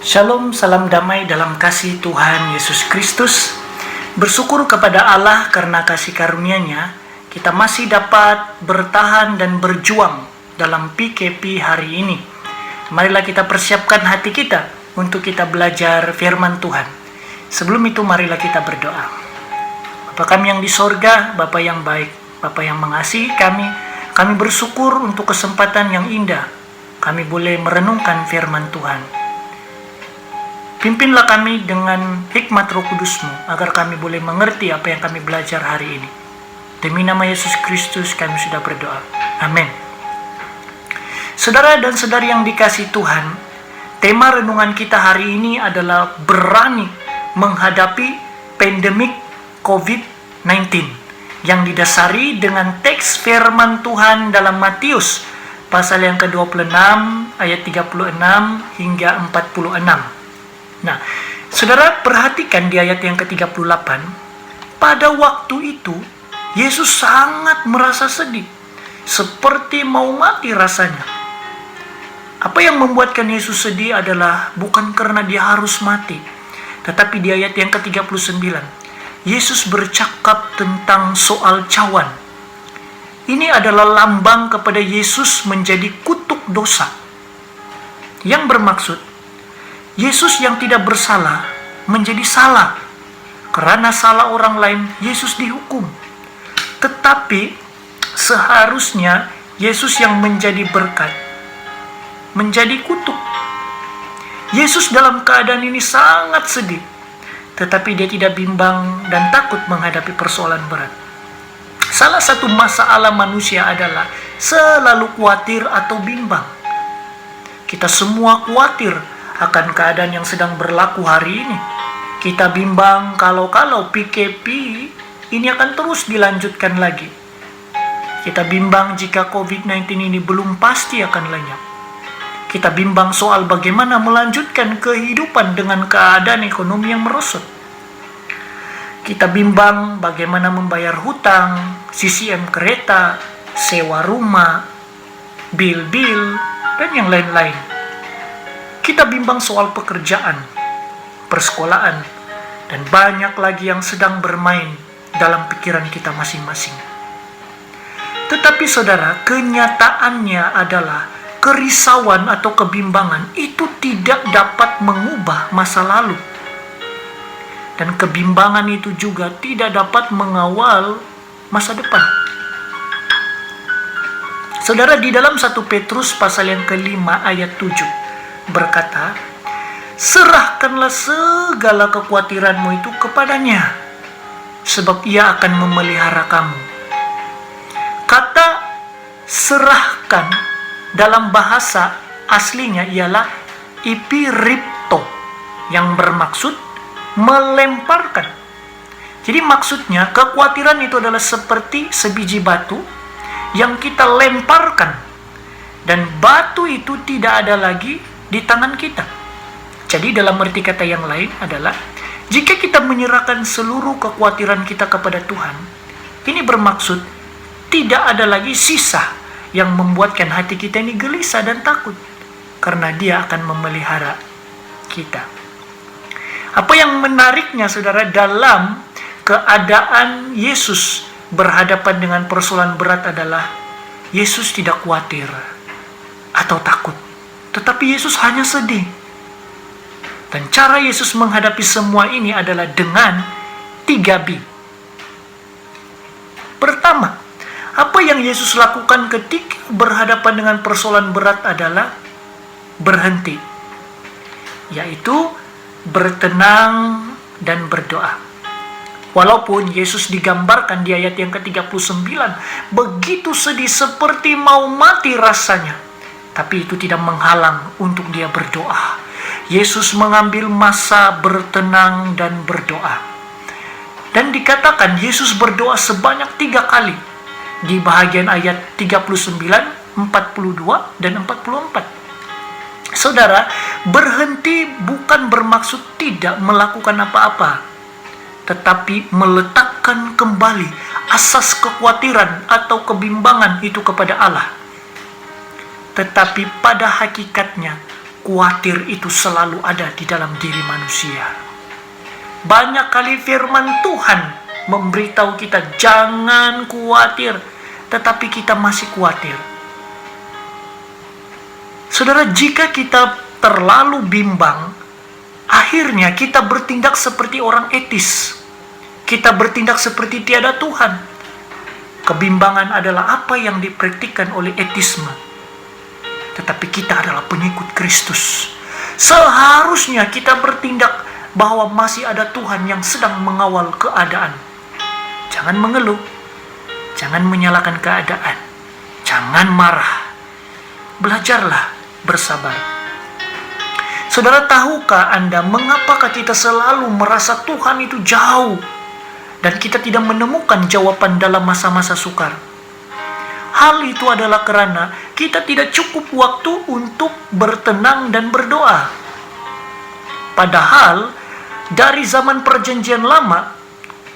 Shalom, salam damai dalam kasih Tuhan Yesus Kristus. Bersyukur kepada Allah karena kasih karunia-Nya, kita masih dapat bertahan dan berjuang dalam PKP hari ini. Marilah kita persiapkan hati kita untuk kita belajar firman Tuhan. Sebelum itu marilah kita berdoa. Bapa kami yang di sorga, Bapa yang baik, Bapa yang mengasihi kami bersyukur untuk kesempatan yang indah. Kami boleh merenungkan firman Tuhan. Pimpinlah kami dengan hikmat Roh Kudus-Mu, agar kami boleh mengerti apa yang kami belajar hari ini. Demi nama Yesus Kristus kami sudah berdoa. Amin. Saudara dan saudari yang dikasihi Tuhan, tema renungan kita hari ini adalah berani menghadapi pandemik COVID-19, yang didasari dengan teks firman Tuhan dalam Matius, pasal yang ke-26, ayat 36 hingga 46. Nah, saudara perhatikan di ayat yang ke-38, pada waktu itu Yesus sangat merasa sedih, seperti mau mati rasanya. Apa yang membuatkan Yesus sedih adalah bukan karena dia harus mati, tetapi di ayat yang ke-39, Yesus bercakap tentang soal cawan. Ini adalah lambang kepada Yesus menjadi kutuk dosa, yang bermaksud Yesus yang tidak bersalah menjadi salah. Karena salah orang lain, Yesus dihukum. Tetapi seharusnya Yesus yang menjadi berkat menjadi kutuk. Yesus dalam keadaan ini sangat sedih, tetapi dia tidak bimbang dan takut menghadapi persoalan berat. Salah satu masalah manusia adalah selalu khawatir atau bimbang. Kita semua khawatir akan keadaan yang sedang berlaku hari ini. Kita bimbang kalau PKP ini akan terus dilanjutkan lagi. Kita bimbang jika COVID-19 ini belum pasti akan lenyap. Kita bimbang soal bagaimana melanjutkan kehidupan dengan keadaan ekonomi yang merosot. Kita bimbang bagaimana membayar hutang, CCM kereta, sewa rumah, bil-bil, dan yang lain-lain. Kita bimbang soal pekerjaan, persekolahan, dan banyak lagi yang sedang bermain dalam pikiran kita masing-masing. Tetapi saudara, kenyataannya adalah kerisauan atau kebimbangan itu tidak dapat mengubah masa lalu. Dan kebimbangan itu juga tidak dapat mengawal masa depan. Saudara, di dalam 1 Petrus pasal yang ke-5 ayat 7 berkata, serahkanlah segala kekhawatiranmu itu kepadanya, sebab ia akan memelihara kamu. Kata serahkan dalam bahasa aslinya ialah ipiripto, yang bermaksud melemparkan. Jadi maksudnya kekhawatiran itu adalah seperti sebiji batu yang kita lemparkan, dan batu itu tidak ada lagi di tangan kita. Jadi dalam arti kata yang lain adalah, jika kita menyerahkan seluruh kekhawatiran kita kepada Tuhan, ini bermaksud tidak ada lagi sisa yang membuatkan hati kita ini gelisah dan takut, karena Dia akan memelihara kita. Apa yang menariknya saudara, dalam keadaan Yesus berhadapan dengan persoalan berat adalah Yesus tidak khawatir atau takut, tetapi Yesus hanya sedih. Dan cara Yesus menghadapi semua ini adalah dengan 3B. Pertama, apa yang Yesus lakukan ketika berhadapan dengan persoalan berat adalah berhenti, yaitu bertenang dan berdoa. Walaupun Yesus digambarkan di ayat yang ke-39 begitu sedih seperti mau mati rasanya, tapi itu tidak menghalang untuk dia berdoa. Yesus mengambil masa bertenang dan berdoa. Dan dikatakan Yesus berdoa sebanyak 3 kali di bahagian ayat 39, 42, dan 44. Saudara, berhenti bukan bermaksud tidak melakukan apa-apa, tetapi meletakkan kembali asas kekhawatiran atau kebimbangan itu kepada Allah. Tetapi pada hakikatnya khawatir itu selalu ada di dalam diri manusia. Banyak kali firman Tuhan memberitahu kita jangan khawatir, tetapi kita masih khawatir. Saudara, jika kita terlalu bimbang, akhirnya kita bertindak seperti orang etis. Kita bertindak seperti tiada Tuhan. Kebimbangan adalah apa yang dipraktikkan oleh etisme. Tetapi kita adalah pengikut Kristus. Seharusnya kita bertindak bahwa masih ada Tuhan yang sedang mengawal keadaan. Jangan mengeluh. Jangan menyalahkan keadaan. Jangan marah. Belajarlah bersabar. Saudara, tahukah Anda mengapakah kita selalu merasa Tuhan itu jauh dan kita tidak menemukan jawaban dalam masa-masa sukar? Hal itu adalah karena kita tidak cukup waktu untuk bertenang dan berdoa. Padahal dari zaman perjanjian lama,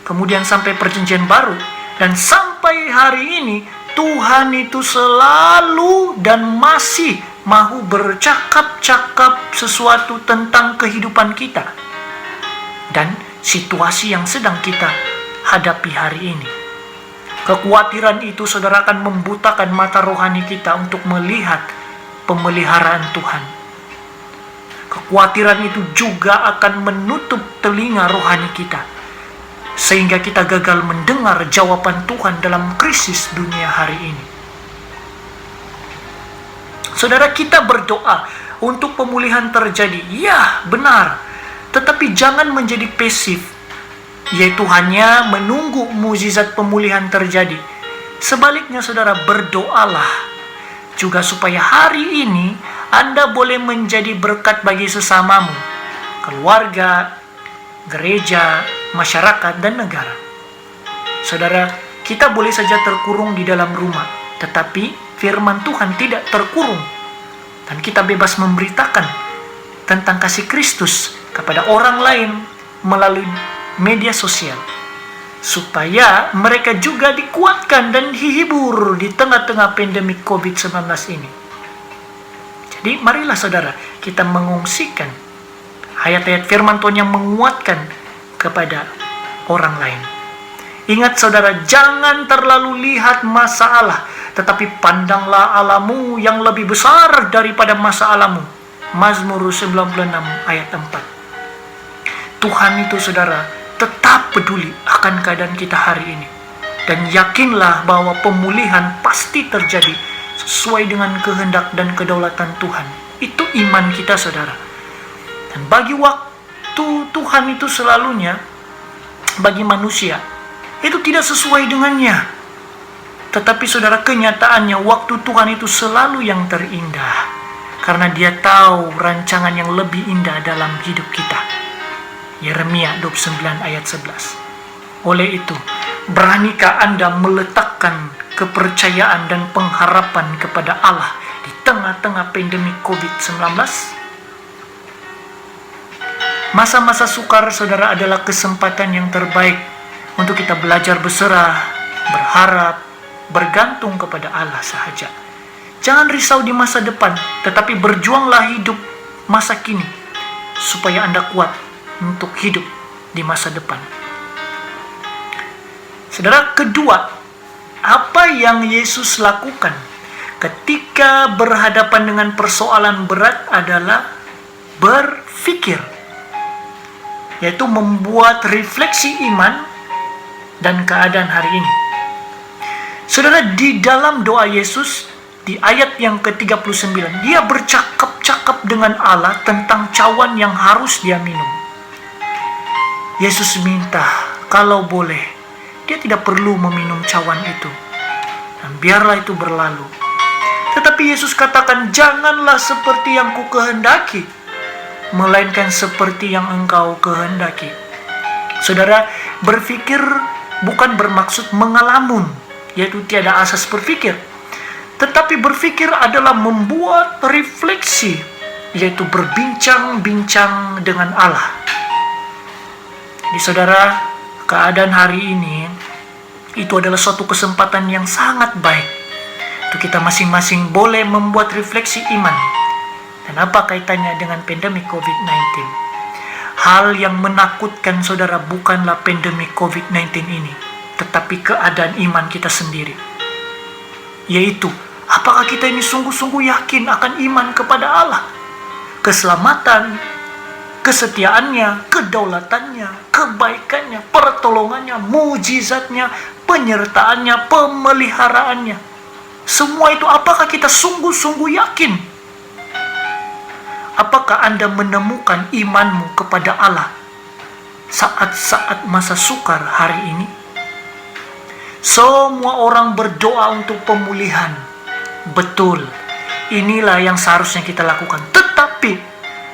kemudian sampai perjanjian baru, dan sampai hari ini, Tuhan itu selalu dan masih mau bercakap-cakap sesuatu tentang kehidupan kita dan situasi yang sedang kita hadapi hari ini. Kekhawatiran itu, saudara, akan membutakan mata rohani kita untuk melihat pemeliharaan Tuhan. Kekhawatiran itu juga akan menutup telinga rohani kita, sehingga kita gagal mendengar jawaban Tuhan dalam krisis dunia hari ini. Saudara, kita berdoa untuk pemulihan terjadi. Ya, benar. Tetapi jangan menjadi pasif, yaitu hanya menunggu mukjizat pemulihan terjadi. Sebaliknya, saudara, berdoalah juga supaya hari ini Anda boleh menjadi berkat bagi sesamamu, keluarga, gereja, masyarakat, dan negara. Saudara, kita boleh saja terkurung di dalam rumah, tetapi firman Tuhan tidak terkurung. Dan kita bebas memberitakan tentang kasih Kristus kepada orang lain melalui media sosial, supaya mereka juga dikuatkan dan dihibur di tengah-tengah pandemi COVID-19 ini. Jadi marilah saudara, kita mengungsikan ayat-ayat firman Tuhan yang menguatkan kepada orang lain. Ingat saudara, jangan terlalu lihat masalah, tetapi pandanglah Allahmu yang lebih besar daripada masalahmu. Mazmur 96 ayat 4. Tuhan itu, saudara, tetap peduli akan keadaan kita hari ini. Dan yakinlah bahwa pemulihan pasti terjadi sesuai dengan kehendak dan kedaulatan Tuhan. Itu iman kita, saudara. Dan bagi waktu Tuhan itu selalunya, bagi manusia, itu tidak sesuai dengannya. Tetapi saudara, kenyataannya waktu Tuhan itu selalu yang terindah, karena Dia tahu rancangan yang lebih indah dalam hidup kita. Yeremia 29 ayat 11. Oleh itu, beranikah Anda meletakkan kepercayaan dan pengharapan kepada Allah di tengah-tengah pandemi COVID-19? Masa-masa sukar, saudara, adalah kesempatan yang terbaik untuk kita belajar berserah, berharap, bergantung kepada Allah sahaja. Jangan risau di masa depan, tetapi berjuanglah hidup masa kini, supaya Anda kuat untuk hidup di masa depan. Saudara, kedua, apa yang Yesus lakukan ketika berhadapan dengan persoalan berat adalah berpikir, yaitu membuat refleksi iman dan keadaan hari ini. Saudara, di dalam doa Yesus, di ayat yang ke-39, Dia bercakap-cakap dengan Allah tentang cawan yang harus Dia minum. Yesus minta, kalau boleh, Dia tidak perlu meminum cawan itu, dan biarlah itu berlalu. Tetapi Yesus katakan, janganlah seperti yang ku kehendaki, melainkan seperti yang engkau kehendaki. Saudara, berpikir bukan bermaksud mengelamun, yaitu tiada asas berpikir. Tetapi berpikir adalah membuat refleksi, yaitu berbincang-bincang dengan Allah. Jadi saudara, keadaan hari ini itu adalah suatu kesempatan yang sangat baik untuk kita masing-masing boleh membuat refleksi iman Dan apa kaitannya dengan pandemi COVID-19? Hal yang menakutkan saudara bukanlah pandemi COVID-19 ini, tetapi keadaan iman kita sendiri. Yaitu, apakah kita ini sungguh-sungguh yakin akan iman kepada Allah? Keselamatan, kesetiaannya, kedaulatannya, kebaikannya, pertolongannya, mujizatnya, penyertaannya, pemeliharaannya. Semua itu apakah kita sungguh-sungguh yakin? Apakah Anda menemukan imanmu kepada Allah saat-saat masa sukar hari ini? Semua orang berdoa untuk pemulihan. Betul, inilah yang seharusnya kita lakukan. Tetapi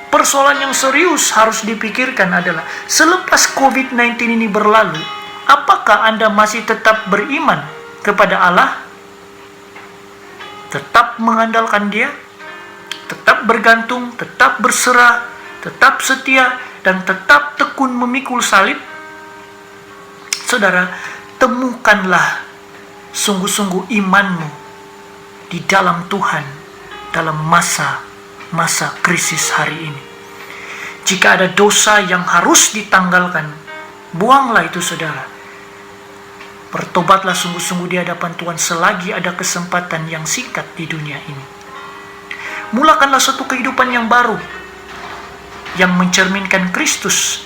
persoalan yang serius harus dipikirkan adalah selepas COVID-19 ini berlalu, apakah Anda masih tetap beriman kepada Allah? Tetap mengandalkan Dia? Tetap bergantung, tetap berserah, tetap setia, dan tetap tekun memikul salib? Saudara, temukanlah sungguh-sungguh imanmu di dalam Tuhan dalam masa krisis hari ini. Jika ada dosa yang harus ditanggalkan, buanglah itu saudara. Bertobatlah sungguh-sungguh di hadapan Tuhan selagi ada kesempatan yang singkat di dunia ini. Mulakanlah suatu kehidupan yang baru, yang mencerminkan Kristus,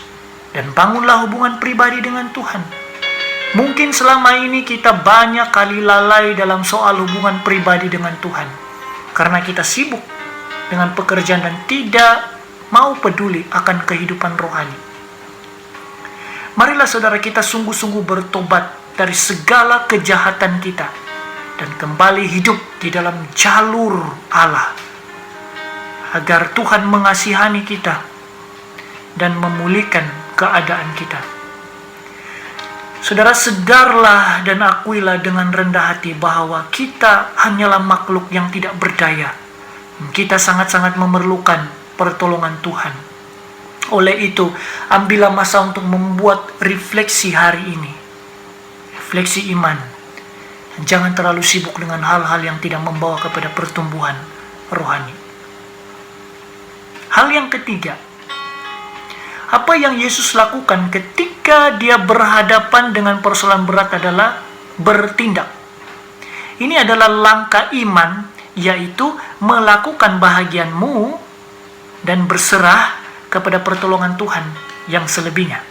dan bangunlah hubungan pribadi dengan Tuhan. Mungkin selama ini kita banyak kali lalai dalam soal hubungan pribadi dengan Tuhan, karena kita sibuk dengan pekerjaan dan tidak mau peduli akan kehidupan rohani. Marilah saudara kita sungguh-sungguh bertobat dari segala kejahatan kita, dan kembali hidup di dalam jalur Allah, agar Tuhan mengasihani kita dan memulihkan keadaan kita. Saudara, sedarlah dan akuilah dengan rendah hati bahwa kita hanyalah makhluk yang tidak berdaya. Kita sangat-sangat memerlukan pertolongan Tuhan. Oleh itu, ambillah masa untuk membuat refleksi hari ini. Refleksi iman. Jangan terlalu sibuk dengan hal-hal yang tidak membawa kepada pertumbuhan rohani. Hal yang ketiga, apa yang Yesus lakukan ketika dia berhadapan dengan persoalan berat adalah bertindak. Ini adalah langkah iman, yaitu melakukan bahagianmu dan berserah kepada pertolongan Tuhan yang selebihnya.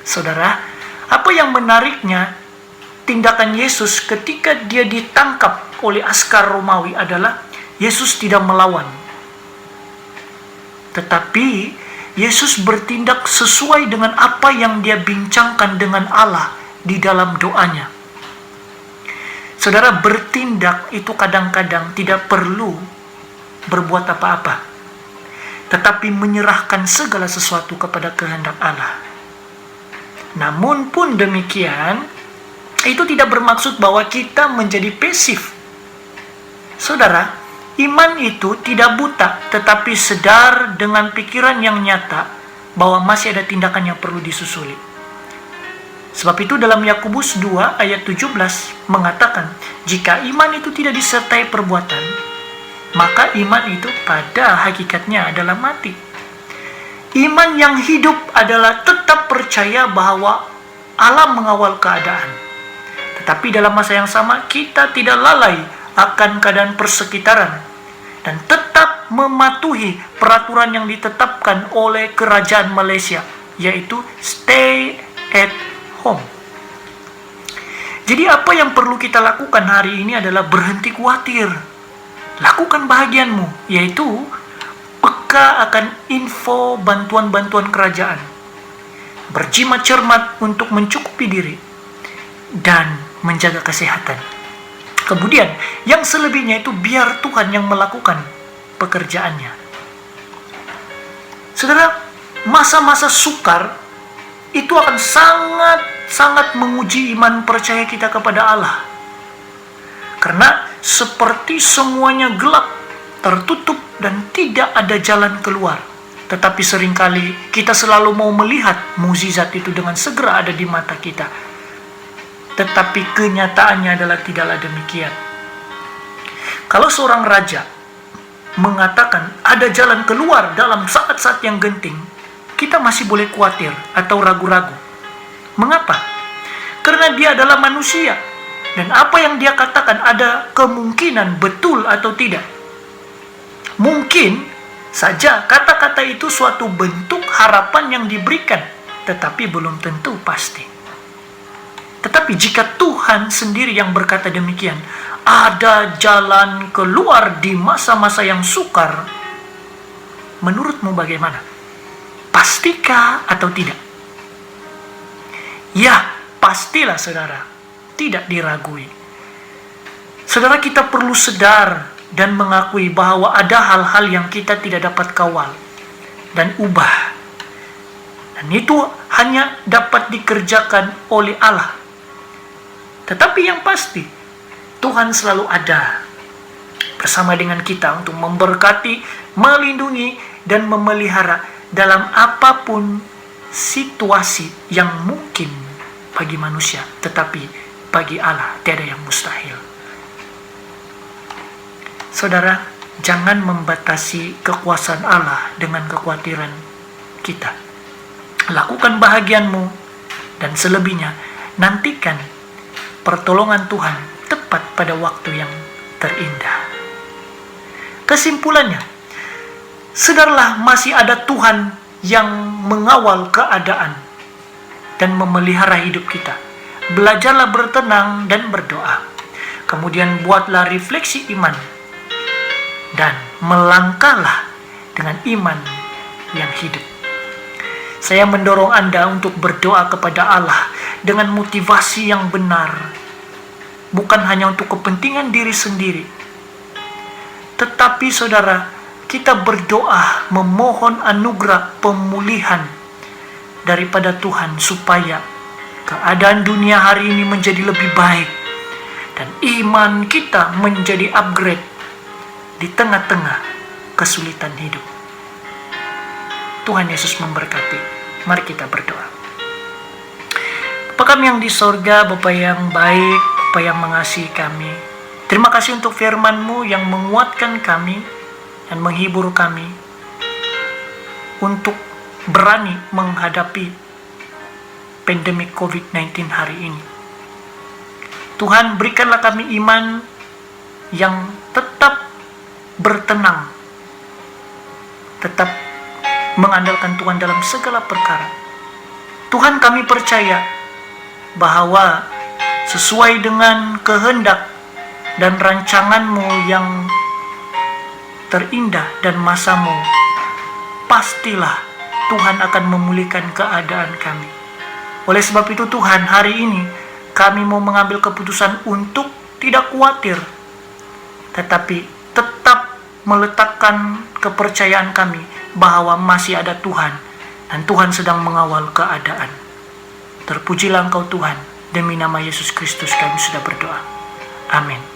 Saudara, apa yang menariknya tindakan Yesus ketika dia ditangkap oleh askar Romawi adalah Yesus tidak melawan. Tetapi Yesus bertindak sesuai dengan apa yang dia bincangkan dengan Allah di dalam doanya. Saudara, bertindak itu kadang-kadang tidak perlu berbuat apa-apa, tetapi menyerahkan segala sesuatu kepada kehendak Allah. Namun pun demikian, itu tidak bermaksud bahwa kita menjadi pasif. Saudara, iman itu tidak buta, tetapi sedar dengan pikiran yang nyata bahwa masih ada tindakan yang perlu disusuli. Sebab itu dalam Yakobus 2 ayat 17 mengatakan, jika iman itu tidak disertai perbuatan, maka iman itu pada hakikatnya adalah mati. Iman yang hidup adalah tetap percaya bahwa Allah mengawal keadaan. Tetapi dalam masa yang sama, kita tidak lalai akan keadaan persekitaran dan tetap mematuhi peraturan yang ditetapkan oleh kerajaan Malaysia, yaitu stay at home. Jadi apa yang perlu kita lakukan hari ini adalah berhenti khawatir. Lakukan bahagianmu, yaitu peka akan info bantuan-bantuan kerajaan. Berjimat cermat untuk mencukupi diri dan menjaga kesehatan. Kemudian, yang selebihnya itu biar Tuhan yang melakukan pekerjaannya. Saudara, masa-masa sukar itu akan sangat-sangat menguji iman percaya kita kepada Allah. Karena seperti semuanya gelap, tertutup, dan tidak ada jalan keluar. Tetapi seringkali kita selalu mau melihat mukjizat itu dengan segera ada di mata kita. Tetapi kenyataannya adalah tidaklah demikian. Kalau seorang raja mengatakan ada jalan keluar dalam saat-saat yang genting, kita masih boleh khawatir atau ragu-ragu. Mengapa? Karena dia adalah manusia, dan apa yang dia katakan ada kemungkinan betul atau tidak. Mungkin saja kata-kata itu suatu bentuk harapan yang diberikan, tetapi belum tentu pasti. Tetapi jika Tuhan sendiri yang berkata demikian, ada jalan keluar di masa-masa yang sukar, menurutmu bagaimana? Pastikah atau tidak? Ya, pastilah saudara, tidak diragui. Saudara, kita perlu sadar dan mengakui bahwa ada hal-hal yang kita tidak dapat kawal dan ubah. Dan itu hanya dapat dikerjakan oleh Allah. Tetapi yang pasti, Tuhan selalu ada bersama dengan kita untuk memberkati, melindungi, dan memelihara dalam apapun situasi yang mungkin bagi manusia, tetapi bagi Allah tiada yang mustahil. Saudara, jangan membatasi kekuasaan Allah dengan kekhawatiran kita. Lakukan bahagianmu, dan selebihnya nantikan pertolongan Tuhan tepat pada waktu yang terindah. Kesimpulannya, sadarlah masih ada Tuhan yang mengawal keadaan dan memelihara hidup kita. Belajarlah bertenang dan berdoa. Kemudian buatlah refleksi iman dan melangkahlah dengan iman yang hidup. Saya mendorong Anda untuk berdoa kepada Allah dengan motivasi yang benar, bukan hanya untuk kepentingan diri sendiri, tetapi saudara, kita berdoa memohon anugerah pemulihan daripada Tuhan supaya keadaan dunia hari ini menjadi lebih baik dan iman kita menjadi upgrade di tengah-tengah kesulitan hidup. Tuhan Yesus memberkati. Mari kita berdoa. Bapa kami yang di sorga, Bapa yang baik, Bapa yang mengasihi kami, terima kasih untuk firman-Mu yang menguatkan kami dan menghibur kami untuk berani menghadapi pandemi COVID-19 hari ini. Tuhan, berikanlah kami iman yang tetap bertenang, tetap mengandalkan Tuhan dalam segala perkara. Tuhan, kami percaya bahwa sesuai dengan kehendak dan rancangan-Mu yang terindah dan masa-Mu, pastilah Tuhan akan memulihkan keadaan kami. Oleh sebab itu Tuhan, hari ini kami mau mengambil keputusan untuk tidak khawatir, tetapi tetap meletakkan kepercayaan kami bahwa masih ada Tuhan dan Tuhan sedang mengawal keadaan. Terpujilah Engkau Tuhan, demi nama Yesus Kristus kami sudah berdoa. Amin.